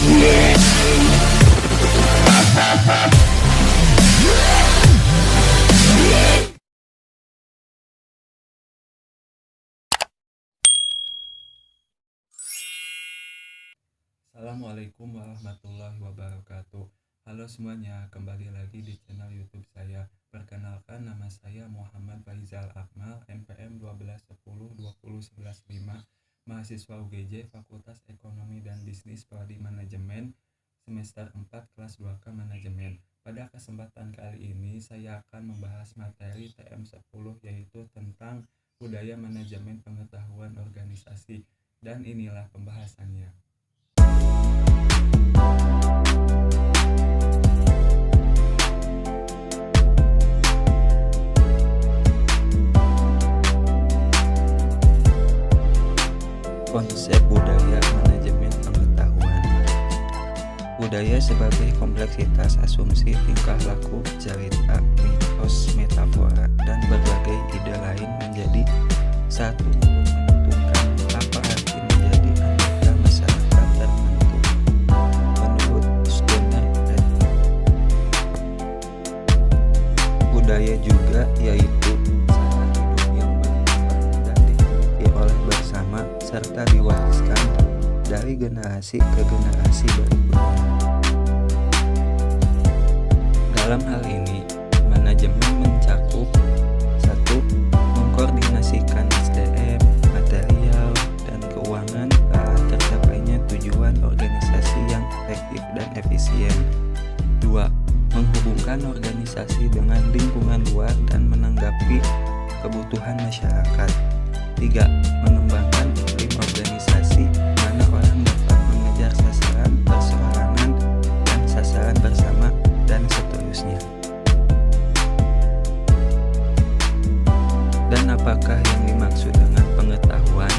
Assalamualaikum warahmatullahi wabarakatuh. Halo semuanya, kembali lagi di channel YouTube saya. Perkenalkan, nama saya Muhammad Faizal Akmal, NPM 121020115, mahasiswa UGJ Fakultas Ekonomi dan Bisnis Prodi Manajemen, semester 4 kelas 2K Manajemen. Pada kesempatan kali ini saya akan membahas materi TM10, yaitu tentang budaya manajemen pengetahuan organisasi, dan inilah pembahasannya. Konsep budaya manajemen pengetahuan. Budaya sebagai kompleksitas asumsi, tingkah laku, cerita, mitos, metafora, dan berbagai ide lain menjadi satu untuk menentukan apa arti menjadi anggota masyarakat tertentu. Menurut Stoner et al. Budaya juga yaitu cara hidup yang berkembang dan dimiliki oleh bersama serta diwariskan dari generasi ke generasi berikutnya. Dalam hal ini, manajemen mencakup 1. Mengkoordinasikan SDM, material, dan keuangan ke arah tercapainya tujuan organisasi yang efektif dan efisien. 2. Menghubungkan organisasi dengan lingkungan luar dan menanggapi kebutuhan masyarakat. 3. Mengembangkan iklim organisasi mana orang dapat mengejar sasaran perseorangan dan sasaran bersama, dan seterusnya. Dan apakah yang dimaksud dengan pengetahuan?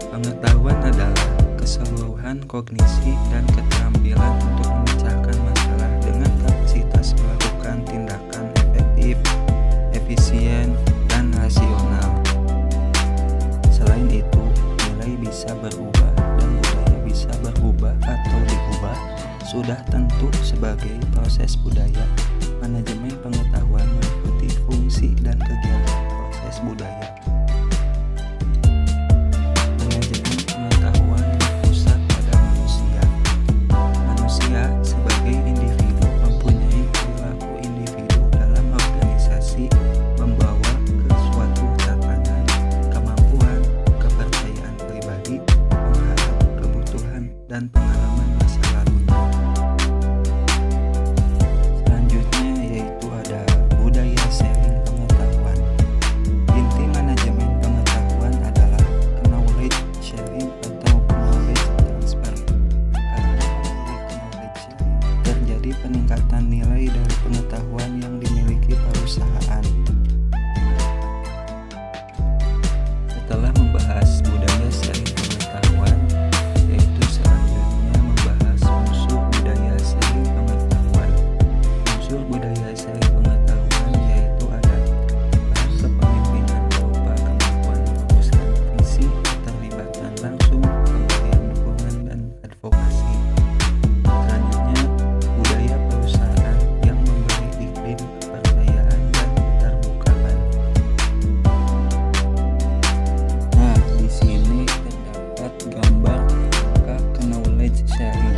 Pengetahuan adalah keseluruhan kognisi dan keterampilan untuk memecahkan masalah dengan kapasitas melakukan tindakan efektif, efisien, dan rasional. Selain itu, nilai bisa berubah dan budaya bisa berubah atau diubah. Sudah tentu sebagai proses budaya, manajemen pengetahuan meliputi fungsi dan kegiatan proses budaya. Manajemen pengetahuan berpusat pada manusia. Manusia sebagai individu mempunyai perilaku individu dalam organisasi, membawa ke suatu tatanan, kemampuan, kepercayaan pribadi, mengharap kebutuhan, dan pengalaman masa lalunya. Selanjutnya yaitu ada budaya sharing pengetahuan. Inti manajemen pengetahuan adalah knowledge sharing atau knowledge transfer. Karena melalui knowledge sharing terjadi peningkatan nilai dari pengetahuan yang dimiliki perusahaan. Setelah membahas budaya sharing pengetahuan, yaitu selanjutnya membahas unsur budaya sharing pengetahuan. Unsur budaya sharing pengetahuan yaitu ada peran kepemimpinan berupa kemampuan merumuskan visi, keterlibatan langsung, pemberian dukungan, dan advokasi. Selanjutnya, budaya perusahaan yang memberi iklim kepercayaan dan keterbukaan. Nah, di sini terdapat gambar knowledge sharing.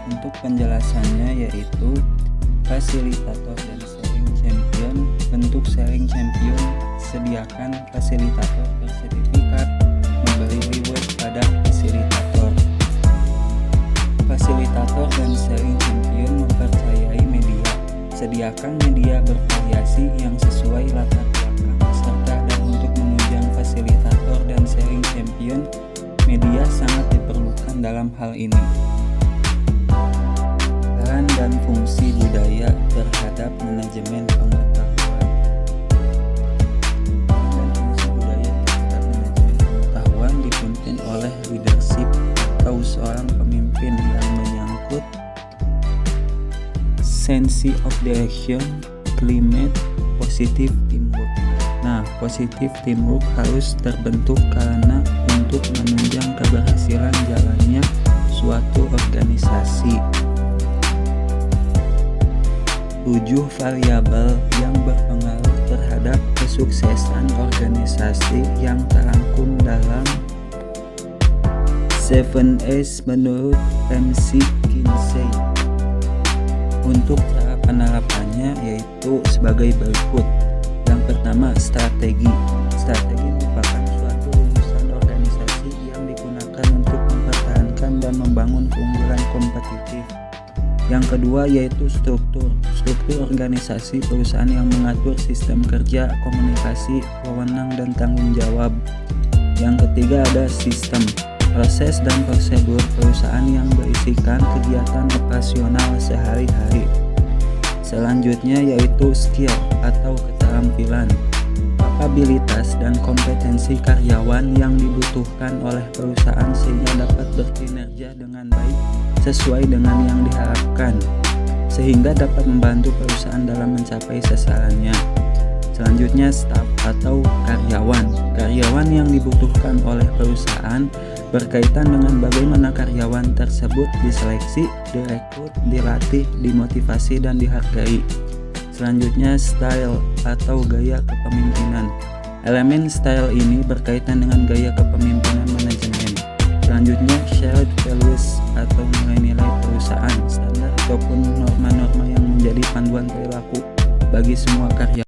Untuk penjelasannya yaitu fasilitator dan sharing champion. Bentuk sharing champion: sediakan fasilitator bersertifikat, memberi reward pada fasilitator. Fasilitator dan sharing champion mempercayai media. Sediakan media bervariasi yang sesuai latar belakang peserta, dan untuk menunjang fasilitator dan sharing champion, media sangat diperlukan dalam hal ini. Peran dan fungsi budaya terhadap manajemen pengetahuan. Peran dan fungsi budaya terhadap manajemen pengetahuan dipimpin oleh leadership atau seorang pemimpin yang menyangkut sense of direction, climate, positive teamwork. Nah, positive teamwork harus terbentuk karena untuk menunjang keberhasilan jalannya suatu organisasi. 7 variabel yang berpengaruh terhadap kesuksesan organisasi yang terangkum dalam 7S menurut McKinsey. Untuk cara penerapannya yaitu sebagai berikut. Yang pertama, strategi. Strategi merupakan suatu rumusan organisasi yang digunakan untuk mempertahankan dan membangun keunggulan kompetitif. Yang kedua yaitu struktur. Struktur organisasi perusahaan yang mengatur sistem kerja, komunikasi, wewenang, dan tanggung jawab. Yang ketiga ada sistem. Proses dan prosedur perusahaan yang berisikan kegiatan operasional sehari-hari. Selanjutnya yaitu skill atau keterampilan. Kapabilitas dan kompetensi karyawan yang dibutuhkan oleh perusahaan sehingga dapat berkinerja dengan baik sesuai dengan yang diharapkan, sehingga dapat membantu perusahaan dalam mencapai sasarannya. Selanjutnya staff atau karyawan. Karyawan yang dibutuhkan oleh perusahaan berkaitan dengan bagaimana karyawan tersebut diseleksi, direkrut, dilatih, dimotivasi, dan dihargai. Selanjutnya style atau gaya kepemimpinan. Elemen style ini berkaitan dengan gaya kepemimpinan manajemen. Selanjutnya shared values atau nilai-nilai perusahaan, standar ataupun norma-norma yang menjadi panduan perilaku bagi semua karyawan.